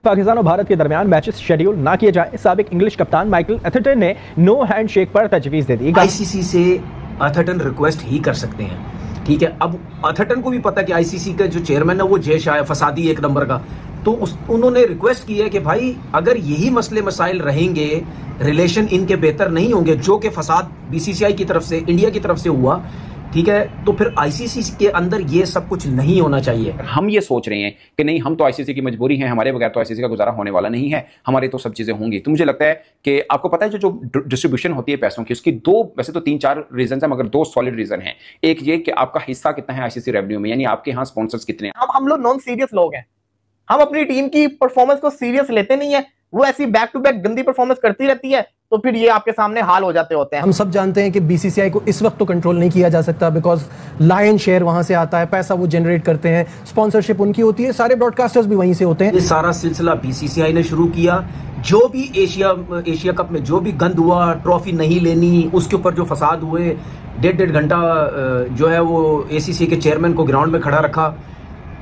पाकिस्तान और भारत के दरमियान मैचेस शेड्यूल ना किए जाए, साबिक इंग्लिश कप्तान माइकल एथरटन ने नो हैंडशेक पर तजवीज दे दी। आईसीसी से एथरटन रिक्वेस्ट ही कर सकते हैं, ठीक है। अब एथरटन को भी पता कि आईसीसी का जो चेयरमैन है वो जय शाह है, फसादी एक नंबर का, तो उन्होंने रिक्वेस्ट की है कि भाई अगर यही मसले मसाइल रहेंगे, रिलेशन इनके बेहतर नहीं होंगे, जो कि फसाद बीसीसीआई की तरफ से, इंडिया की तरफ से हुआ, ठीक है, तो फिर आईसीसी के अंदर ये सब कुछ नहीं होना चाहिए। हम ये सोच रहे हैं कि नहीं, हम तो आईसीसी की मजबूरी है, हमारे बगैर तो आईसीसी का गुजारा होने वाला नहीं है, हमारी तो सब चीजें होंगी। तो मुझे लगता है कि आपको पता है जो डिस्ट्रीब्यूशन होती है पैसों की, उसकी दो, वैसे तो 3-4 रीजन है, मगर 2 सॉलिड रीजन है। एक ये कि आपका हिस्सा कितना है आईसीसी रेवेन्यू में, यानी आपके यहाँ स्पॉन्सर्स कितने हैं। हम लोग नॉन सीरियस लोग हैं, हम अपनी टीम की परफॉर्मेंस को सीरियस लेते नहीं है, वो ऐसी बैक टू बैक गंदी परफॉर्मेंस करती रहती है, तो फिर ये आपके सामने हाल हो जाते होते हैं। हम सब जानते हैं कि बीसीसीआई को इस वक्त तो कंट्रोल नहीं किया जा सकता, बिकॉज लायन शेयर वहां से आता है, पैसा वो जनरेट करते हैं, स्पॉन्सरशिप उनकी होती है, सारे ब्रॉडकास्टर्स भी वहीं से होते हैं। ये सारा सिलसिला बीसीसीआई ने शुरू किया। जो भी एशिया कप में जो भी गंद हुआ, ट्रॉफी नहीं लेनी, उसके ऊपर जो फसाद हुए, 1.5 घंटा जो है वो एसीसी के चेयरमैन को ग्राउंड में खड़ा रखा,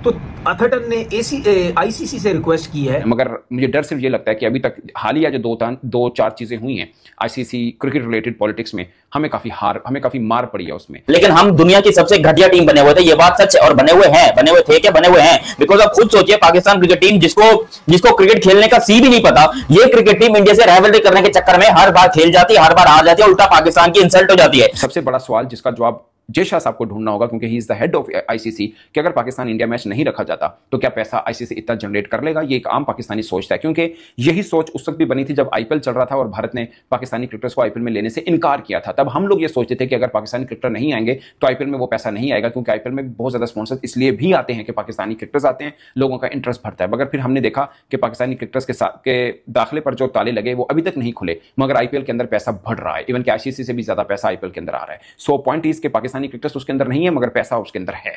तो एथरटन ने आईसीसी से रिक्वेस्ट की है। मगर मुझे डर सिर्फ ये लगता है कि अभी तक हालिया जो 2-4 चीजें हुई हैं आईसीसी क्रिकेट रिलेटेड पॉलिटिक्स में, हमें काफी मार पड़ी है उसमें। लेकिन हम दुनिया की सबसे घटिया टीम बने हुए थे, ये बात सच है, और बने हुए थे क्या, बने हुए हैं। बिकॉज आप खुद सोचिए, पाकिस्तान क्रिकेट टीम जिसको क्रिकेट खेलने का सी भी नहीं पता, ये क्रिकेट टीम इंडिया से राइवलरी करने के चक्कर में हर बार खेल जाती है, हर बार हार जाती है, उल्टा पाकिस्तान की इंसल्ट हो जाती है। सबसे बड़ा सवाल जिसका जवाब जय शाह साहब को ढूंढना होगा, क्योंकि he is the head of ICC, कि अगर पाकिस्तान इंडिया मैच नहीं रखा जाता तो क्या पैसा आईसीसी इतना जनरेट कर लेगा। ये एक आम पाकिस्तानी सोच है, क्योंकि यही सोच उस वक्त भी बनी थी जब आईपीएल चल रहा था और भारत ने पाकिस्तानी क्रिकेटर्स को आईपीएल में लेने से इनकार किया था। तब हम लोग ये सोचते थे कि अगर पाकिस्तानी क्रिकेटर नहीं आएंगे तो आईपीएल में वो पैसा नहीं आएगा, क्योंकि आईपीएल में बहुत ज्यादा स्पॉन्सर्स इसलिए भी आते हैं कि पाकिस्तानी क्रिकेटर्स आते हैं, लोगों का इंटरेस्ट बढ़ता है। मगर फिर हमने देखा कि पाकिस्तानी क्रिकेटर्स के दाखिले पर जो ताले लगे वो अभी तक नहीं खुले, मगर आईपीएल के अंदर पैसा बढ़ रहा है, इवन कि आईसीसी से भी ज्यादा पैसा आईपीएल के अंदर आ रहा है। सो पॉइंट इज के पाकिस्तानी क्रिकेटर्स उसके अंदर नहीं है, मगर पैसा उसके अंदर है।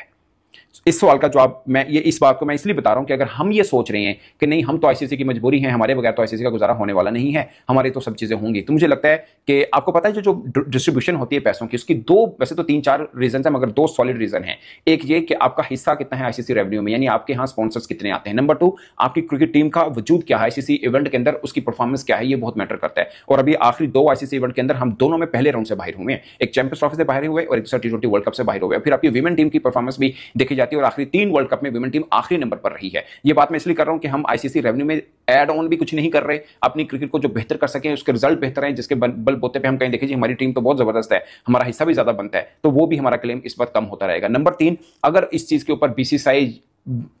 इस सवाल का जवाब इस बात को मैं इसलिए बता रहा हूं कि अगर हम ये सोच रहे हैं कि नहीं, हम तो आईसीसी की मजबूरी है, हमारे बगैर तो आईसीसी का गुजारा होने वाला नहीं है, हमारी तो सब चीजें होंगी। तो मुझे लगता है कि आपको पता है जो डिस्ट्रीब्यूशन होती है पैसों की, उसकी वैसे तो 3-4 रीजन है, मगर 2 सॉलिड रीजन है। एक ये कि आपका हिस्सा कितना है आईसीसी रेवेन्यू में, यानी आपके यहाँ स्पॉन्सर्स कितने आते हैं। नंबर 2, आपकी क्रिकेट टीम का वजूद क्या है आईसीसी इवेंट के अंदर, उसकी परफॉर्मेंस क्या है, ये बहुत मैटर करता है। और अभी आखिरी 2 आईसीसी इवेंट के अंदर हम दोनों में पहले राउंड से बाहर हुए हैं, एक चैंपियंस ट्रॉफी से बाहर हुए और एक T20 वर्ल्ड कप से बाहर हुए। फिर आपकी विमेन टीम की परफॉर्मेंस भी देखी जाती है और आखिरी 3 वर्ल्ड कप में विमेन टीम आखिरी नंबर पर रही है। ये बात मैं इसलिए कर रहा हूं कि हम आईसीसी रेवेन्यू में ऐड ऑन भी कुछ नहीं कर रहे, अपनी क्रिकेट को जो बेहतर कर सकें, उसके रिजल्ट बेहतर हैं, जिसके बलबूते पे हम कहीं देखें जी हमारी टीम तो बहुत जबरदस्त है, हमारा हिस्सा भी ज्यादा बनता है, तो वो भी हमारा क्लेम इस वक्त कम होता रहेगा। नंबर 3, अगर इस चीज के ऊपर बीसीसीआई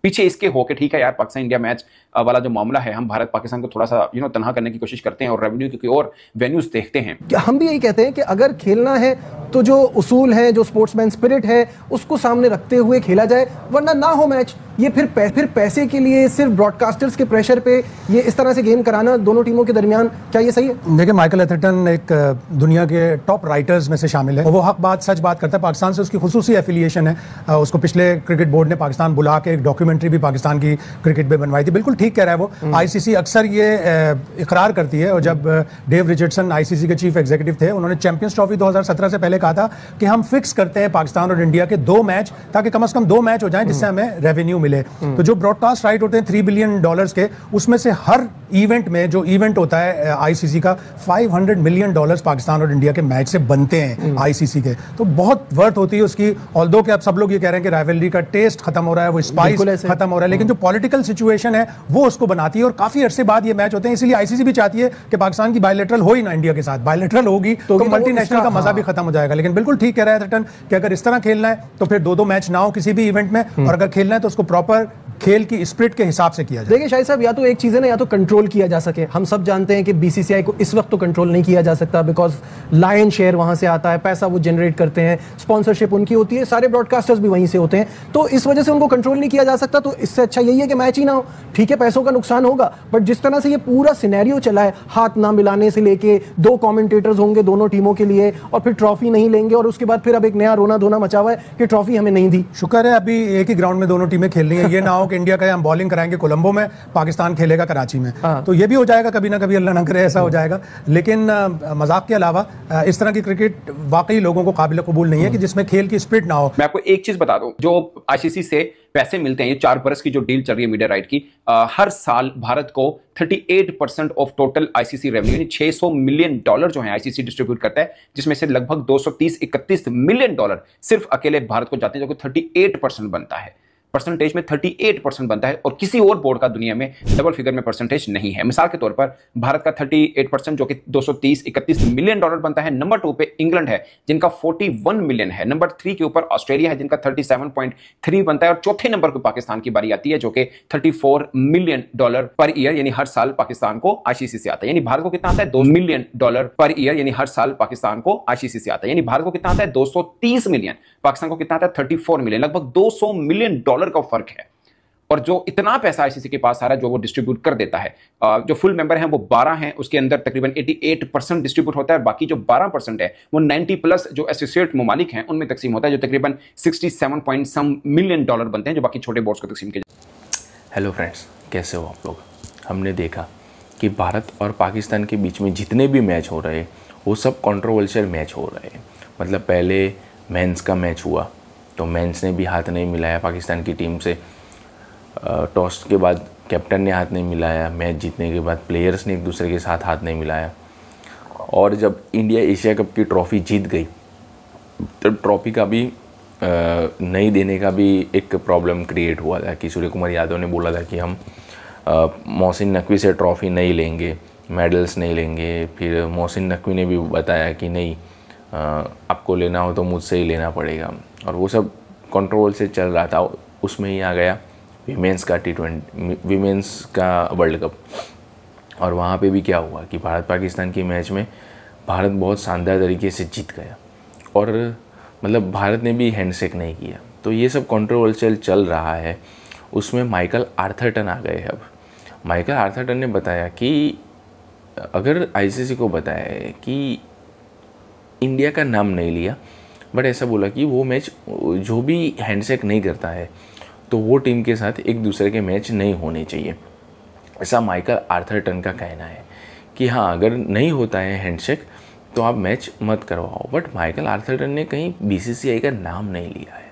पीछे इसके हो के ठीक है यार, पाकिस्तान इंडिया मैच वाला जो मामला है, हम भारत पाकिस्तान को थोड़ा सा तनहा करने की कोशिश करते हैं और रेवेन्यू की और वेन्यूज देखते हैं। हम भी यही कहते हैं कि अगर खेलना है तो जो उसूल है, जो स्पोर्ट्समैन स्पिरिट है, उसको सामने रखते हुए खेला जाए, वरना ना हो मैच। ये फिर पैसे के लिए सिर्फ ब्रॉडकास्टर्स के प्रेशर पे ये इस तरह से गेम कराना दोनों टीमों के दरमियान, क्या ये सही है? देखिए, माइकल एथरटन एक दुनिया के टॉप राइटर्स में से शामिल है और वो सच बात करता है। पाकिस्तान से उसकी खुसूसी एफिलिएशन है। उसको पिछले क्रिकेट बोर्ड ने पाकिस्तान बुला के एक डॉक्यूमेंट्री भी पाकिस्तान की क्रिकेट पे बनवाई थी। बिल्कुल ठीक कह रहा है वो। आईसीसी अक्सर ये इकरार करती है, और जब डेव रिचर्डसन आईसीसी के चीफ एग्जीक्यूटिव थे, उन्होंने चैंपियंस ट्रॉफी 2017 से पहले कहा था कि हम फिक्स करते हैं पाकिस्तान और इंडिया के 2 मैच, ताकि कम से कम 2 मैच हो जाएं जिससे हमें रेवेन्यू मिले। तो जो ब्रॉडकास्ट राइट होते हैं $3 बिलियन के, उसमें से हर इवेंट में जो इवेंट होता है आईसीसी का, $500 मिलियन पाकिस्तान और इंडिया के मैच से बनते हैं आईसीसी के। तो बहुत वर्थ होती है उसकी। ऑल्दो कि अब सब लोग ये कह रहे हैं कि राइवलरी का टेस्ट खत्म हो रहा है, वो स्पाइस खत्म हो रहा है, लेकिन जो पॉलिटिकल सिचुएशन है वो उसको बनाती है, और काफी अरसे बाद ये मैच होते हैं। इसलिए आईसीसी भी चाहती है कि पाकिस्तान की बायलैटरल हो ही ना इंडिया के साथ। बायलैटरल होगी तो मल्टीनेशनल का मजा भी खत्म हो जाएगा। लेकिन बिल्कुल ठीक कह रहा है एथरटन कि अगर इस तरह खेलना है तो फिर 2-2 मैच ना हो किसी भी इवेंट में, और अगर खेलना है तो उसको प्रॉपर खेल की स्पिरिट के हिसाब से किया जाए। देखिए शाहिद साहब, या तो एक चीज है ना, या तो कंट्रोल किया जा सके। हम सब जानते हैं कि बीसीसीआई को इस वक्त तो कंट्रोल नहीं किया जा सकता, बिकॉज लायन शेयर वहां से आता है, पैसा वो जनरेट करते हैं, स्पॉन्सरशिप उनकी होती है, सारे ब्रॉडकास्टर्स भी वहीं से होते हैं, तो इस वजह से उनको कंट्रोल नहीं किया जा सकता। तो इससे अच्छा यही है कि मैच ही ना हो। ठीक है, पैसों का नुकसान होगा, बट जिस तरह से ये पूरा सिनेरियो चला है, हाथ ना मिलाने से लेके 2 कमेंटेटर्स होंगे दोनों टीमों के लिए, और फिर ट्रॉफी नहीं लेंगे, और उसके बाद फिर अब एक नया रोना धोना मचा हुआ है कि ट्रॉफी हमें नहीं दी। शुक्र है अभी एक ही ग्राउंड में दोनों टीमें खेल रही हैं। ये ना हो कि इंडिया का हम बॉलिंग कराएंगे कोलंबो में, पाकिस्तान खेलेगा कराची में। हाँ। तो ये भी हो जाएगा कभी ना कभी, अल्लाह ना करे ऐसा हो जाएगा। लेकिन मजाक के अलावा इस तरह की क्रिकेट वाकई लोगों को काबिल कबूल नहीं है कि जिसमें खेल की स्पिरिट ना हो। मैं आपको एक चीज बता दूं, जो आईसीसी से पैसे मिलते हैं, ये 4 बरस की जो डील चल रही है मीडिया राइट की, हर साल भारत को 38% ऑफ टोटल आईसीसी रेवेन्यू यानी $600 मिलियन जो है आईसीसी डिस्ट्रीब्यूट करता है, जिसमें से लगभग 230-31 मिलियन सिर्फ अकेले भारत को जाते हैं, जो कि 38% बनता है। परसेंटेज में 38% बनता है, और किसी और बोर्ड का दुनिया में डबल फिगर में परसेंटेज नहीं है। मिसाल के तौर पर भारत का 38% जो कि 230-31 मिलियन डॉलर बनता है। नंबर 2 पे इंग्लैंड है जिनका 41 मिलियन है। नंबर 3 के ऊपर ऑस्ट्रेलिया है जिनका 37.3 बनता है, और चौथे नंबर पर पाकिस्तान की बारी आती है जो कि $34 मिलियन पर ईयर यानी हर साल पाकिस्तान को आईसीसी से आता है। यानी भारत को कितना आता है? $2 मिलियन पर ईयर यानी हर साल पाकिस्तान को आईसीसी से आता है। यानी भारत को कितना आता है? 230 मिलियन, पाकिस्तान को कितना आता है? 34 मिलियन, लगभग $200 मिलियन का फर्क है। और जो इतना पैसा आईसीसी के पास आ रहा है जो वो डिस्ट्रीब्यूट कर देता है, जो फुल मेंबर हैं वो 12 हैं, उसके अंदर तकरीबन 88% डिस्ट्रीब्यूट होता है, बाकी जो 12% है वो 90+ जो एसोसिएट ममालिक हैं उनमें तकसीम होता है, जो तकरीबन 67 मिलियन बनते हैं, जो बाकी छोटे बोर्ड्स को तकसीम किए। हेलो फ्रेंड्स, कैसे हो आप लोग? हमने देखा कि भारत और पाकिस्तान के बीच में जितने भी मैच हो रहे हैं वो सब कंट्रोवर्शियल मैच हो रहे हैं। मतलब पहले मेंस का मैच हुआ तो मेंस ने भी हाथ नहीं मिलाया पाकिस्तान की टीम से, टॉस के बाद कैप्टन ने हाथ नहीं मिलाया, मैच जीतने के बाद प्लेयर्स ने एक दूसरे के साथ हाथ नहीं मिलाया, और जब इंडिया एशिया कप की ट्रॉफ़ी जीत गई तो ट्रॉफ़ी का भी नहीं देने का भी एक प्रॉब्लम क्रिएट हुआ था कि सूर्य कुमार यादव ने बोला था कि हम मोहसिन नकवी से ट्रॉफ़ी नहीं लेंगे, मेडल्स नहीं लेंगे। फिर मोहसिन नकवी ने भी बताया कि नहीं, आपको लेना हो तो मुझसे ही लेना पड़ेगा, और वो सब कंट्रोवर्शियल चल रहा था। उसमें ही आ गया वीमेंस का वीमेंस का वर्ल्ड कप, और वहाँ पे भी क्या हुआ कि भारत पाकिस्तान के मैच में भारत बहुत शानदार तरीके से जीत गया, और मतलब भारत ने भी हैंडशेक नहीं किया। तो ये सब कंट्रोवर्शियल चल रहा है। उसमें माइकल आर्थरटन आ गए। अब माइकल आर्थरटन ने बताया कि अगर आईसीसी को बताया है कि इंडिया का नाम नहीं लिया, बट ऐसा बोला कि वो मैच जो भी हैंडशेक नहीं करता है तो वो टीम के साथ एक दूसरे के मैच नहीं होने चाहिए, ऐसा माइकल आर्थरटन का कहना है कि हाँ, अगर नहीं होता है हैंडशेक तो आप मैच मत करवाओ। बट माइकल आर्थरटन ने कहीं बीसीसीआई का नाम नहीं लिया है।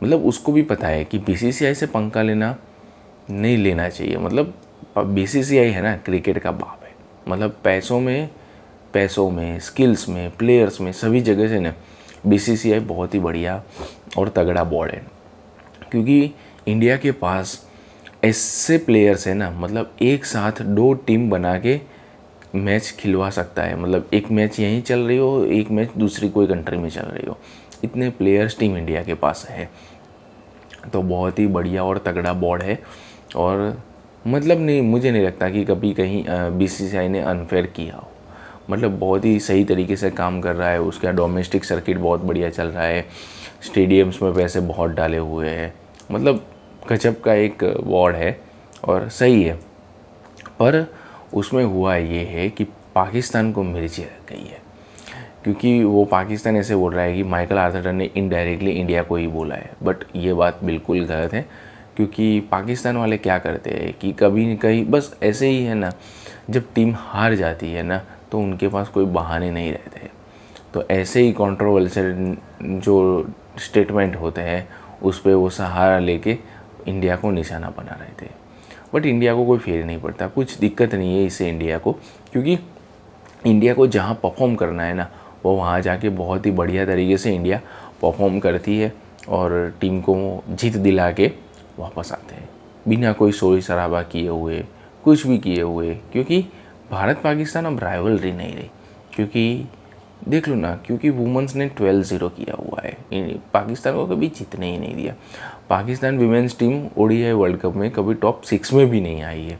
मतलब उसको भी पता है कि बीसीसीआई से पंगा नहीं लेना चाहिए। मतलब बीसीसीआई है ना, क्रिकेट का बाप है। मतलब पैसों में स्किल्स में प्लेयर्स में सभी जगह से ना बीसीसीआई बहुत ही बढ़िया और तगड़ा बोर्ड है, क्योंकि इंडिया के पास ऐसे प्लेयर्स हैं ना, मतलब एक साथ 2 टीम बना के मैच खिलवा सकता है। मतलब एक मैच यहीं चल रही हो, एक मैच दूसरी कोई कंट्री में चल रही हो, इतने प्लेयर्स टीम इंडिया के पास है। तो बहुत ही बढ़िया और तगड़ा बोर्ड है, और मतलब नहीं, मुझे नहीं लगता कि कभी कहीं बीसीसीआई ने अनफेयर किया हो। मतलब बहुत ही सही तरीके से काम कर रहा है। उसका डोमेस्टिक सर्किट बहुत बढ़िया चल रहा है, स्टेडियम्स में पैसे बहुत डाले हुए हैं। मतलब गजब का एक बोर्ड है और सही है। पर उसमें हुआ ये है कि पाकिस्तान को मिर्ची लग गई है, क्योंकि वो पाकिस्तान ऐसे बोल रहा है कि माइकल आर्थरटन ने इनडायरेक्टली इंडिया को ही बोला है। बट ये बात बिल्कुल गलत है, क्योंकि पाकिस्तान वाले क्या करते हैं कि कभी न कहीं बस ऐसे ही है ना, जब टीम हार जाती है ना तो उनके पास कोई बहाने नहीं रहते। तो ऐसे ही कंट्रोवर्शियल जो स्टेटमेंट होते हैं उस पर वो सहारा लेके इंडिया को निशाना बना रहे थे। बट इंडिया को कोई फेर नहीं पड़ता, कुछ दिक्कत नहीं है इससे इंडिया को, क्योंकि इंडिया को जहाँ परफॉर्म करना है ना वो वहाँ जाके बहुत ही बढ़िया तरीके से इंडिया परफॉर्म करती है और टीम को जीत दिला के वापस आते हैं बिना कोई शोर शराबा किए हुए, कुछ भी किए हुए। क्योंकि भारत पाकिस्तान अब राइवलरी नहीं रही, क्योंकि देख लो ना, क्योंकि वुमेंस ने 12-0 किया हुआ है, पाकिस्तान को कभी जीतने ही नहीं दिया। Pakistan women's team ODI world cup में कभी टॉप 6 में भी नहीं आई है।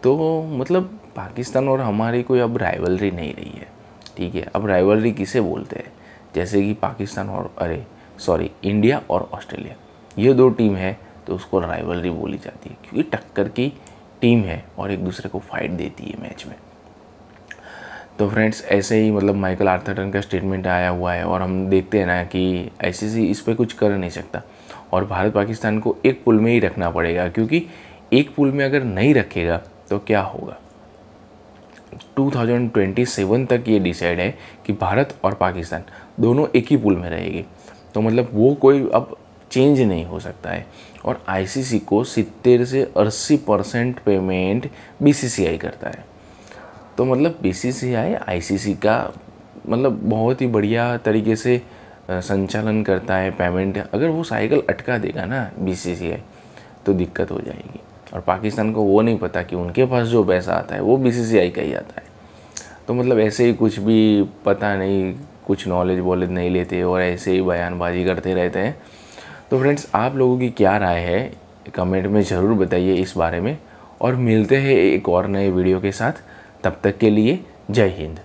तो मतलब पाकिस्तान और हमारी कोई अब राइवलरी नहीं रही है। ठीक है, अब राइवलरी किसे बोलते हैं? जैसे कि पाकिस्तान और इंडिया और ऑस्ट्रेलिया, ये 2 टीम है तो उसको राइवलरी बोली जाती है, क्योंकि टक्कर की टीम है और एक दूसरे को फाइट देती है मैच में। तो फ्रेंड्स, ऐसे ही मतलब माइकल आर्थरटन का स्टेटमेंट आया हुआ है और हम देखते हैं ना कि आईसीसी इस पर कुछ कर नहीं सकता। और भारत पाकिस्तान को एक पूल में ही रखना पड़ेगा, क्योंकि एक पूल में अगर नहीं रखेगा तो क्या होगा, 2027 तक ये डिसाइड है कि भारत और पाकिस्तान दोनों एक ही पूल में रहेगी। तो मतलब वो कोई अब चेंज नहीं हो सकता है। और आईसीसी को 70 से 80% पेमेंट बीसीसीआई करता है। तो मतलब बीसीसीआई आईसीसी का मतलब बहुत ही बढ़िया तरीके से संचालन करता है पेमेंट। अगर वो साइकिल अटका देगा ना बीसीसीआई तो दिक्कत हो जाएगी। और पाकिस्तान को वो नहीं पता कि उनके पास जो पैसा आता है वो बीसीसीआई का ही आता है। तो मतलब ऐसे ही कुछ भी पता नहीं, कुछ नॉलेज वॉलेज नहीं लेते और ऐसे ही बयानबाजी करते रहते हैं। तो फ्रेंड्स, आप लोगों की क्या राय है कमेंट में ज़रूर बताइए इस बारे में, और मिलते हैं एक और नए वीडियो के साथ। तब तक के लिए जय हिंद।